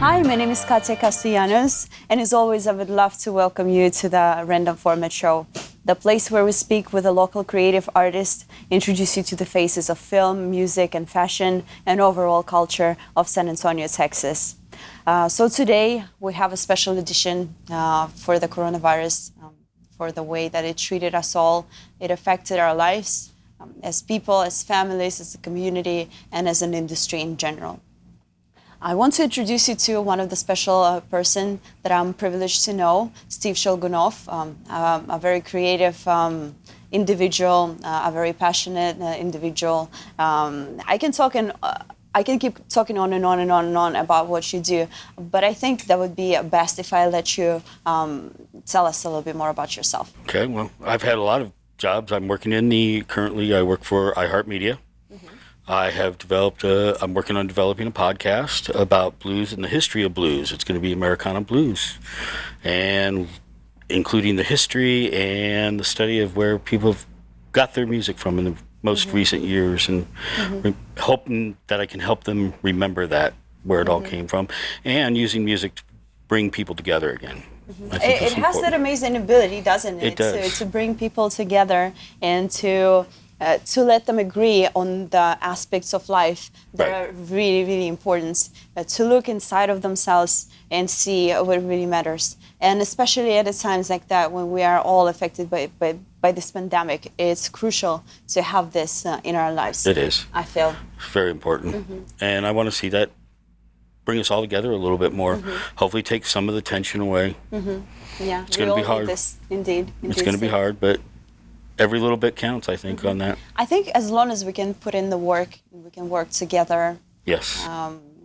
Hi, my name is Katia Castellanos, and as always, I would love to welcome you to the Random Format Show, the place where we speak with a local creative artist, introduce you to the faces of film, music, and fashion, and overall culture of San Antonio, Texas. So today, we have a special edition for the coronavirus, for the way that it treated us all. It affected our lives as people, as families, as a community, and as an industry in general. I want to introduce you to one of the special person that I'm privileged to know, Steve Schelgunov, a very creative individual, a very passionate individual. I can keep talking on and on and on and on about what you do, but I think that would be best if I let you tell us a little bit more about yourself. Okay, well, I've had a lot of jobs. Currently I work for Iheart Media. I have I'm working on developing a podcast about blues and the history of blues. It's going to be Americana blues, and including the history and the study of where people have got their music from in the most recent years, and hoping that I can help them remember that, where it all came from, and using music to bring people together again. It has that amazing ability, doesn't it? It does. To bring people together and to let them agree on the aspects of life that are really, really important, to look inside of themselves and see what really matters. And especially at times like that, when we are all affected by this pandemic, it's crucial to have this in our lives. It is. I feel. It's very important. And I want to see that bring us all together a little bit more. Hopefully take some of the tension away. Yeah, it's going to be hard. Indeed. It's going to be hard, but every little bit counts, I think, on that. I think as long as we can put in the work, we can work together. Yes.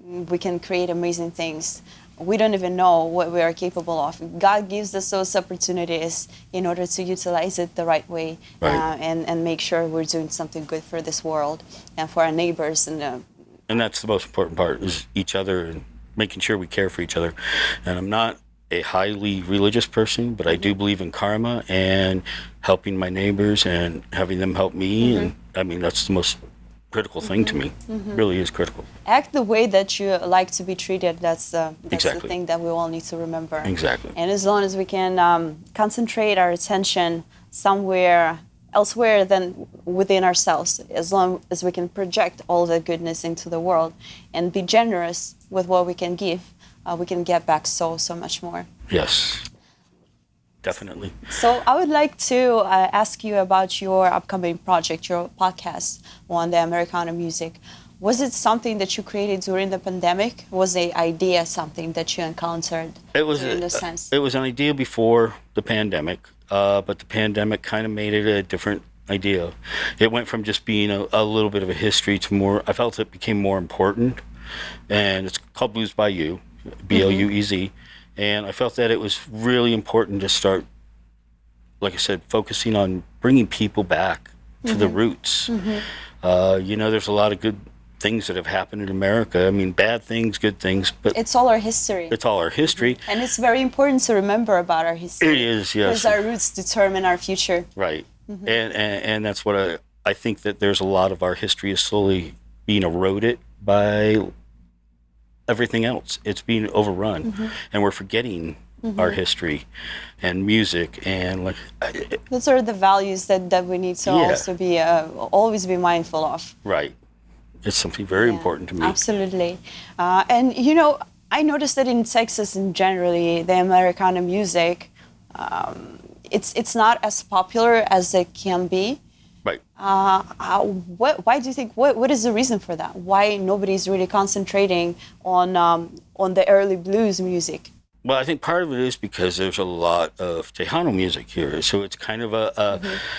We can create amazing things. We don't even know what we are capable of. God gives us those opportunities in order to utilize it the right way, and make sure we're doing something good for this world and for our neighbors. And that's the most important part, is each other and making sure we care for each other. And I'm not a highly religious person, but I do believe in karma and helping my neighbors and having them help me. And I mean, that's the most critical thing to me. Really is critical. Act the way that you like to be treated. That's the Exactly. thing that we all need to remember. Exactly. And as long as we can concentrate our attention somewhere elsewhere than within ourselves, as long as we can project all the goodness into the world and be generous with what we can give, we can get back so much more. Yes, definitely. So I would like to ask you about your upcoming project, your podcast on the Americana music. Was it something that you created during the pandemic? Was the idea something that you encountered in the sense? It was an idea before the pandemic, but the pandemic kind of made it a different idea. It went from just being a little bit of a history to more, I felt it became more important, and it's called Bluez By You. Bluez, and I felt that it was really important to start, like I said, focusing on bringing people back to the roots. There's a lot of good things that have happened in America. I mean, bad things, good things, but it's all our history. It's all our history. And it's very important to remember about our history. It is, yes. Because our roots determine our future. Right. And that's what I think, that there's a lot of our history is slowly being eroded by everything else. It's being overrun, and we're forgetting our history and music, and those are the values that we need to also be always be mindful of. Right. It's something very important to me. Absolutely. And I noticed that in Texas and generally the Americana music, it's not as popular as it can be. Right. Why do you think? What is the reason for that? Why nobody's really concentrating on the early blues music? Well, I think part of it is because there's a lot of Tejano music here, so it's kind of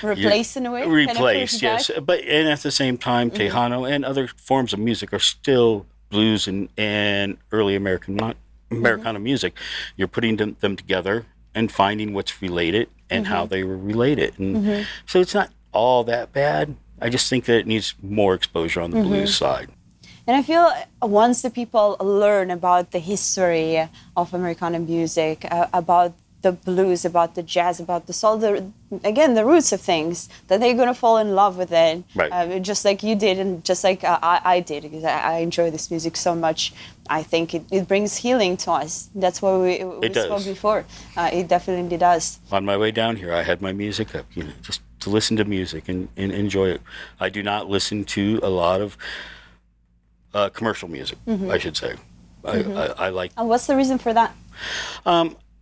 replaced in a way. Replaced, yes. And at the same time, Tejano and other forms of music are still blues and early Americana music. You're putting them together and finding what's related and how they were related, and so it's not all that bad. I just think that it needs more exposure on the blues side. And I feel once the people learn about the history of Americana music, about the blues, about the jazz, about the soul, the roots of things, that they're going to fall in love with it, Right. just like you did, and just like I did, because I enjoy this music so much. I think it brings healing to us. That's what we spoke before. It definitely does. On my way down here, I had my music up, just to listen to music and enjoy it. I do not listen to a lot of commercial music, I should say. I like... And what's the reason for that?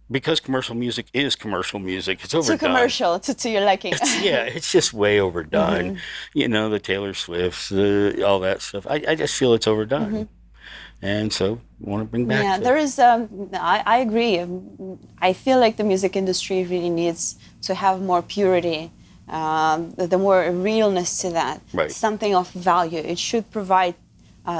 Because commercial music is commercial music. It's overdone. Too commercial, to your liking. It's just way overdone. The Taylor Swifts, all that stuff. I just feel it's overdone. And so I want to bring back... Yeah, there is... I agree. I feel like the music industry really needs to have more purity, the more realness to that. Right. Something of value. It should provide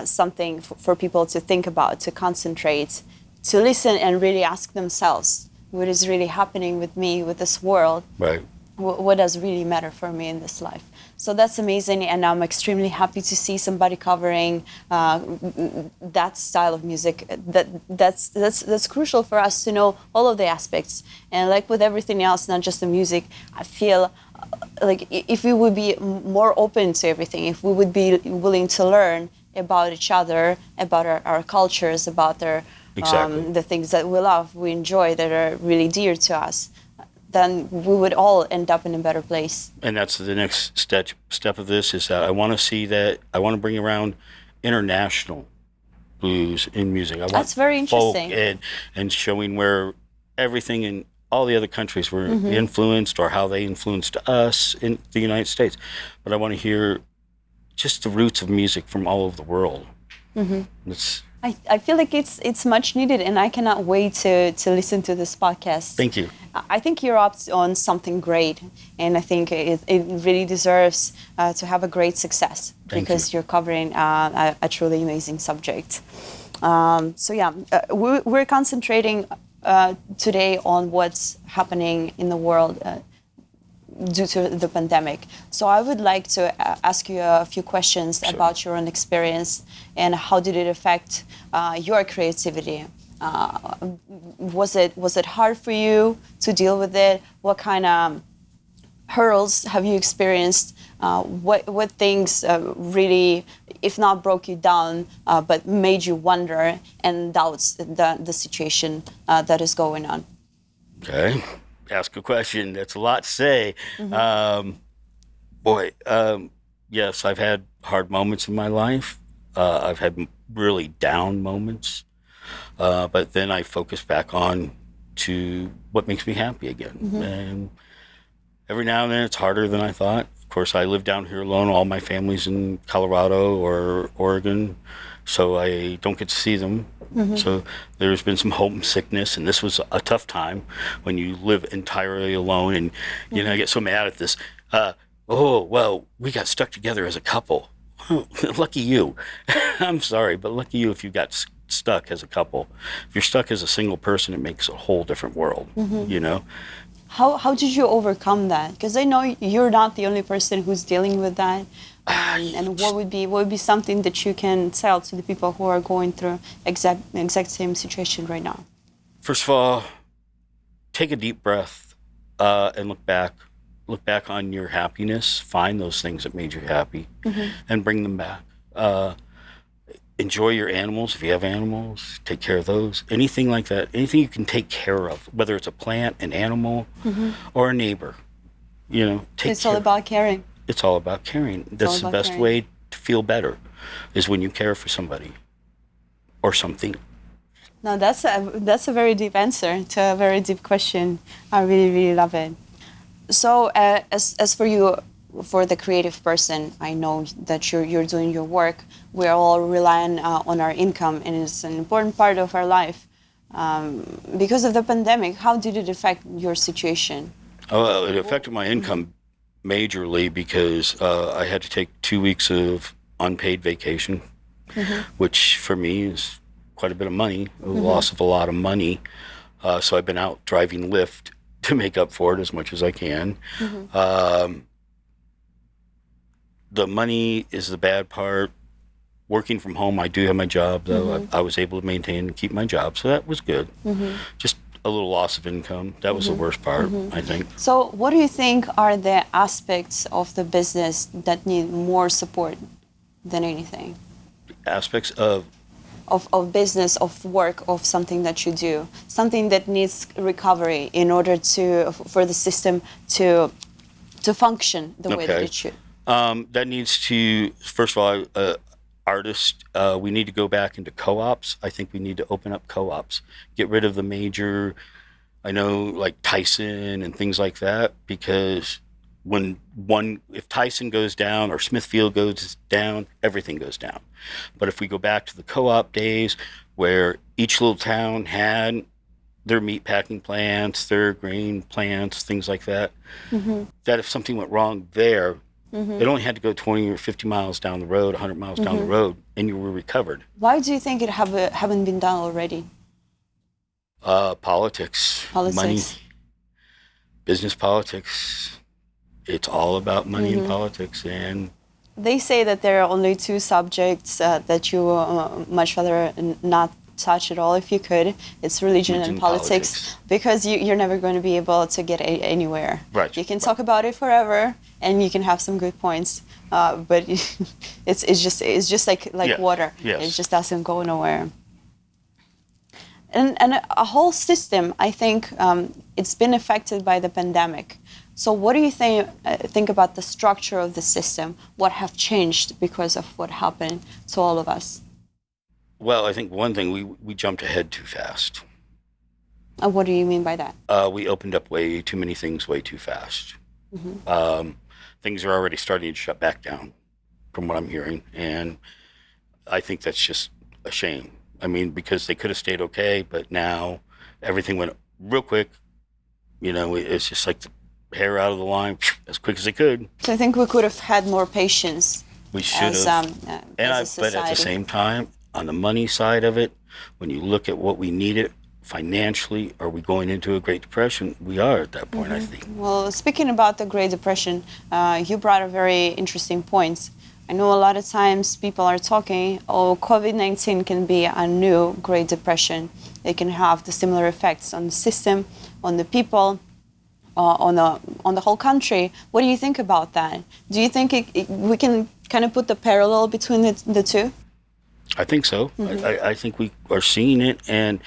something for people to think about, to concentrate, to listen and really ask themselves, what is really happening with me, with this world? Right. What does really matter for me in this life? So that's amazing, and I'm extremely happy to see somebody covering that style of music. That's crucial for us to know all of the aspects. And like with everything else, not just the music, I feel like if we would be more open to everything, if we would be willing to learn about each other, about our cultures, about the things that we love, we enjoy, that are really dear to us, then we would all end up in a better place. And that's the next step of this, is that I want to bring around international blues in music. That's very interesting. Folk and showing where everything in all the other countries were influenced, or how they influenced us in the United States. But I want to hear just the roots of music from all over the world. I feel like it's much needed, and I cannot wait to listen to this podcast. Thank you. I think you're up on something great, and I think it really deserves to have a great success, because you're covering a truly amazing subject. We're concentrating today on what's happening in the world due to the pandemic. So I would like to ask you a few questions about your own experience, and how did it affect your creativity? Was it hard for you to deal with it? What kind of hurdles have you experienced? What things really, if not broke you down, but made you wonder and doubt the situation that is going on? Okay. Ask a question. That's a lot to say. Yes, I've had hard moments in my life. I've had really down moments. But then I focus back on to what makes me happy again. And every now and then it's harder than I thought. Of course, I live down here alone. All my family's in Colorado or Oregon, so I don't get to see them. So there's been some homesickness, and this was a tough time when you live entirely alone. And I get so mad at this. We got stuck together as a couple. Lucky you. I'm sorry, but lucky you if you got stuck as a couple. If you're stuck as a single person, it makes a whole different world. How did you overcome that? Because I know you're not the only person who's dealing with that. And what would be something that you can tell to the people who are going through exact same situation right now? First of all, take a deep breath and look back. Look back on your happiness. Find those things that made you happy, and bring them back. Enjoy your animals. If you have animals, take care of those. Anything like that. Anything you can take care of, whether it's a plant, an animal, or a neighbor. It's all about caring. It's all about caring. That's the best way to feel better, is when you care for somebody or something. No, that's a very deep answer to a very deep question. I really, really love it. So as for you, for the creative person, I know that you're doing your work. We're all relying on our income, and it's an important part of our life. Because of the pandemic, how did it affect your situation? Well, it affected my income majorly, because I had to take 2 weeks of unpaid vacation, which for me is quite a bit of money, a loss of a lot of money. So I've been out driving Lyft to make up for it as much as I can. The money is the bad part. Working from home, I do have my job, though. I was able to maintain and keep my job, so that was good. Just a little loss of income. That was the worst part, I think. So what do you think are the aspects of the business that need more support than anything? Aspects of Of business, of work, of something that you do, something that needs recovery in order for the system to function the way that it should. That needs to, first of all, artists, we need to go back into co-ops. I think we need to open up co-ops, get rid of the major, I know, like Tyson and things like that, because if Tyson goes down or Smithfield goes down, everything goes down. But if we go back to the co-op days where each little town had their meat packing plants, their grain plants, things like that, that if something went wrong there, it only had to go 20 or 50 miles down the road, 100 miles down the road, and you were recovered. Why do you think it haven't been done already? Politics, money, business politics. It's all about money and politics. And they say that there are only two subjects that you much rather not touch at all if you could. It's religion and politics, because you're never going to be able to get anywhere. Right. You can talk about it forever, and you can have some good points, but it's just like water. Yes. It just doesn't go nowhere. And a whole system, I think, it's been affected by the pandemic. So what do you think about the structure of the system? What have changed because of what happened to all of us? Well, I think one thing, we jumped ahead too fast. What do you mean by that? We opened up way too many things way too fast. Things are already starting to shut back down, from what I'm hearing. And I think that's just a shame. I mean, because they could have stayed okay, but now everything went real quick. You know, it's just like the hair out of the line as quick as they could. So I think we could have had more patience. We should have. But at the same time, on the money side of it, when you look at what we needed financially, are we going into a Great Depression? We are at that point, I think. Well, speaking about the Great Depression, you brought a very interesting point. I know a lot of times people are talking, COVID-19 can be a new Great Depression. It can have the similar effects on the system, on the people, on the whole country. What do you think about that? Do you think we can kind of put the parallel between the two? I think so. I think we are seeing it, and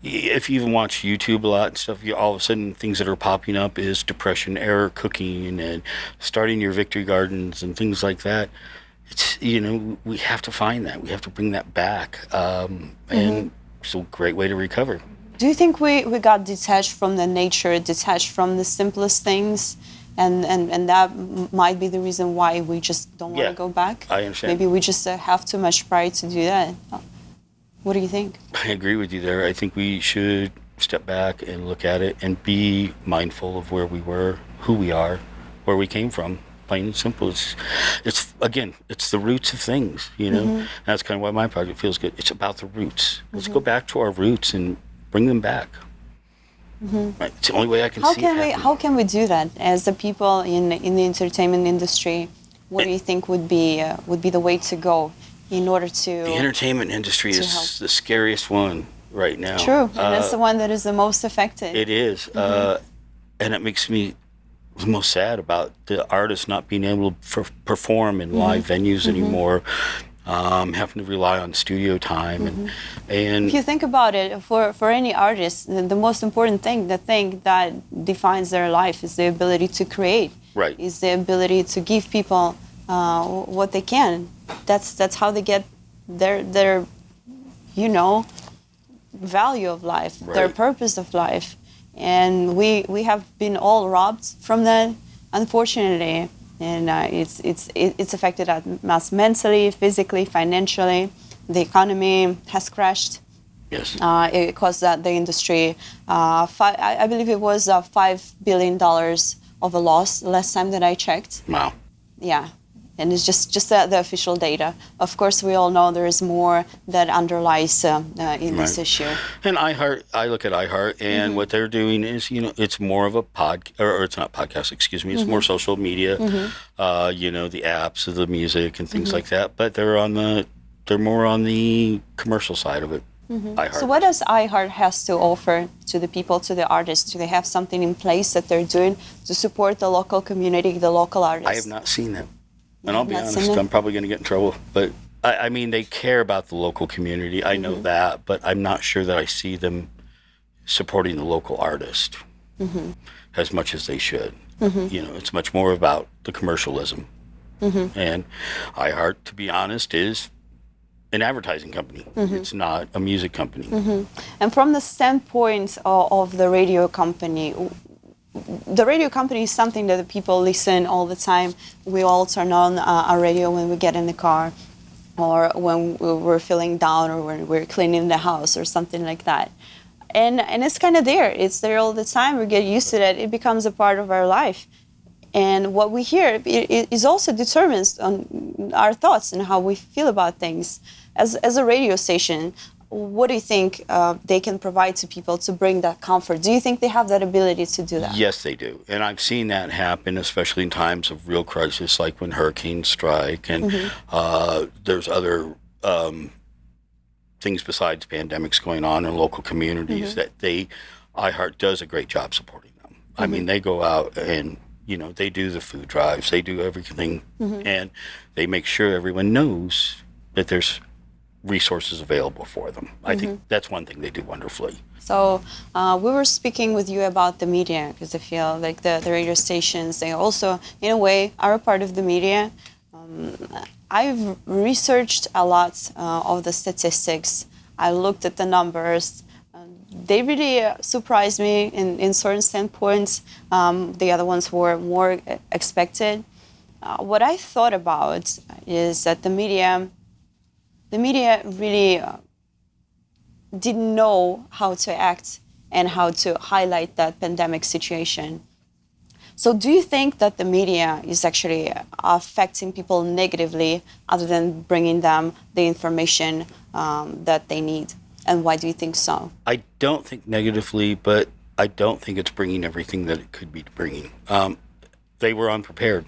if you even watch YouTube a lot and stuff, all of a sudden things that are popping up is depression-era cooking and starting your victory gardens and things like that. It's, we have to find that. We have to bring that back, and it's a great way to recover. Do you think we got detached from the nature, detached from the simplest things? And that might be the reason why we just don't want to go back. I understand. Maybe we just have too much pride to do that. What do you think? I agree with you there. I think we should step back and look at it and be mindful of where we were, who we are, where we came from. Plain and simple. It's again, it's the roots of things, And that's kind of why my project feels good. It's about the roots. Let's go back to our roots and bring them back. It's the only way I can see it. How can we do that as the people in the entertainment industry? What do you think would be the way to go in order to? The entertainment industry is the scariest one right now. True, and it's the one that is the most affected. It is, and it makes me most sad about the artists not being able to perform in live venues anymore. Having to rely on studio time, and if you think about it, for any artist, the most important thing, the thing that defines their life, is the ability to create. Right. Is the ability to give people what they can. That's how they get their value of life, their purpose of life, and we have been all robbed from that, unfortunately. And it's affected us mentally, physically, financially. The economy has crashed. Yes. It caused the industry, I believe it was $5 billion of a loss last time that I checked. Wow. Yeah. And it's just the official data. Of course, we all know there is more that underlies in this issue. And Iheart, I look at Iheart, and what they're doing is, it's more of a or it's not podcast, excuse me. It's more social media. The apps, the music, and things like that. But they're more on the commercial side of it. iHeart. So what does iHeart has to offer to the people, to the artists? Do they have something in place that they're doing to support the local community, the local artists? I have not seen that. And You I'll have be not honest, seen it? I'm probably going to get in trouble. But I mean, they care about the local community. I know that, but I'm not sure that I see them supporting the local artist as much as they should. You know, it's much more about the commercialism. And iHeart, to be honest, is an advertising company. It's not a music company. And from the standpoint of the radio company is something that the people listen all the time. We all turn on a radio when we get in the car, or when we're feeling down, or when we're cleaning the house or something like that. And it's kind of there. It's there all the time. We get used to that. It becomes a part of our life. And what we hear is also determines on our thoughts and how we feel about things. As a radio station, what do you think they can provide to people to bring that comfort? Do you think they have that ability to do that? Yes, they do. And I've seen that happen, especially in times of real crisis, like when hurricanes strike. And there's other things besides pandemics going on in local communities that iHeart does a great job supporting them. I mean, they go out and, you know, they do the food drives, they do everything, and they make sure everyone knows that there's resources available for them. I think that's one thing they do wonderfully. So we were speaking with you about the media, because I feel like the radio stations, they also, in a way, are a part of the media. I've researched a lot of the statistics. I looked at the numbers. They really surprised me in certain standpoints. The other ones were more expected. What I thought about is that the media really didn't know how to act and how to highlight that pandemic situation. So do you think that the media is actually affecting people negatively, other than bringing them the information that they need? And why do you think so? I don't think negatively, but I don't think it's bringing everything that it could be bringing. They were unprepared.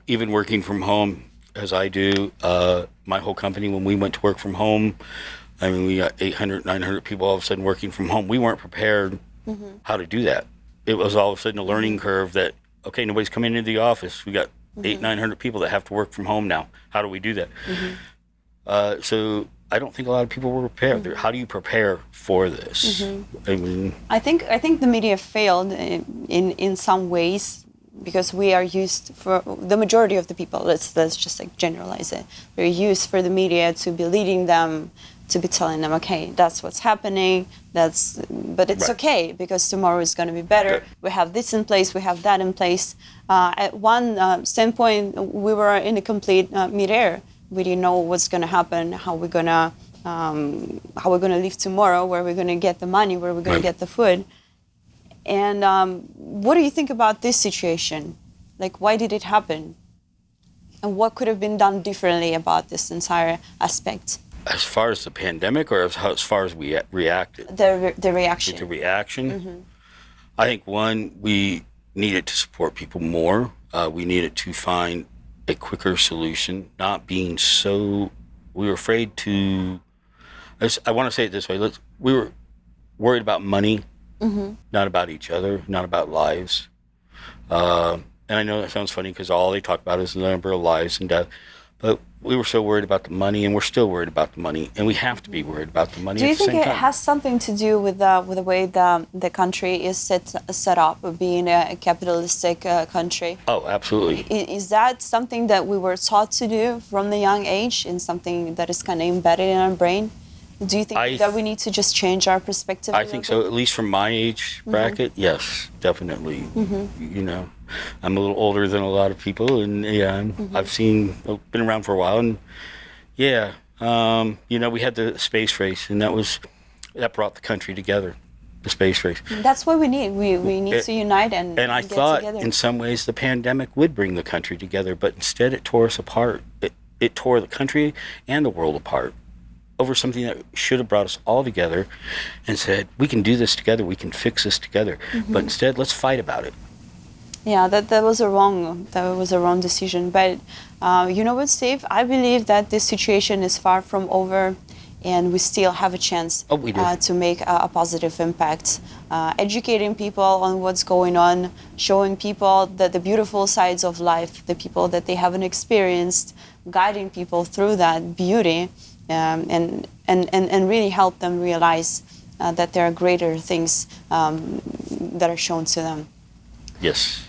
Even working from home, as I do, my whole company, when we went to work from home, I mean, we got 800, 900 people all of a sudden working from home. We weren't prepared how to do that. It was all of a sudden a learning curve that, okay, nobody's coming into the office. We got 800, 900 people that have to work from home now. How do we do that? So I don't think a lot of people were prepared. How do you prepare for this? I mean, I think the media failed in some ways, because we are used, for the majority of the people, let's just like generalize it, we're used for the media to be leading them, to be telling them, okay, that's what's happening, but it's okay, because tomorrow is going to be better. We have this in place, we have that in place. At one standpoint, we were in a complete mid-air. We didn't know what's going to happen, how we're going to live tomorrow, where we're going to get the money, where we're going to get the food. And what do you think about this situation? Like, why did it happen? And what could have been done differently about this entire aspect? As far as the pandemic, or as far as we reacted? The reaction. The reaction? I think, one, we needed to support people more. We needed to find a quicker solution, not being so... We were afraid to... I want to say it this way. We were worried about money, not about each other, not about lives. And I know that sounds funny, because all they talk about is the number of lives and death. But we were so worried about the money, and we're still worried about the money, and we have to be worried about the money at the same time. Do you think it has something to do with the way the country is set up, being a capitalistic country? Oh, absolutely. Is that something that we were taught to do from the young age, and something that is kind of embedded in our brain? Do you think that we need to just change our perspective? I think so, at least from my age bracket, yes, definitely. You know, I'm a little older than a lot of people, and I've been around for a while, and you know, we had the space race, and that brought the country together, the space race. That's what we need. We need to unite and I get thought, together. in some ways, the pandemic would bring the country together, but instead it tore us apart. It tore the country and the world apart over something that should have brought us all together and said, we can do this together, we can fix this together. But instead, let's fight about it. Yeah, that was a wrong decision. But you know what, Steve? I believe that this situation is far from over. and we still have a chance to make a positive impact. Educating people on what's going on, showing people that the beautiful sides of life, the people that they haven't experienced, guiding people through that beauty, and really help them realize that there are greater things that are shown to them. Yes.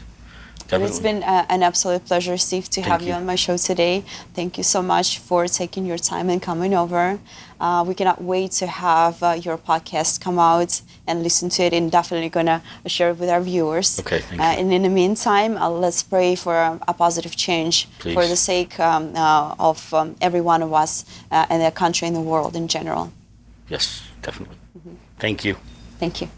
And it's been an absolute pleasure, Steve, to have you on my show today. Thank you so much for taking your time and coming over. We cannot wait to have your podcast come out and listen to it, and definitely going to share it with our viewers. Okay, thank you. And in the meantime, let's pray for a positive change. Please. For the sake of every one of us and the country and the world in general. Yes, definitely. Thank you. Thank you.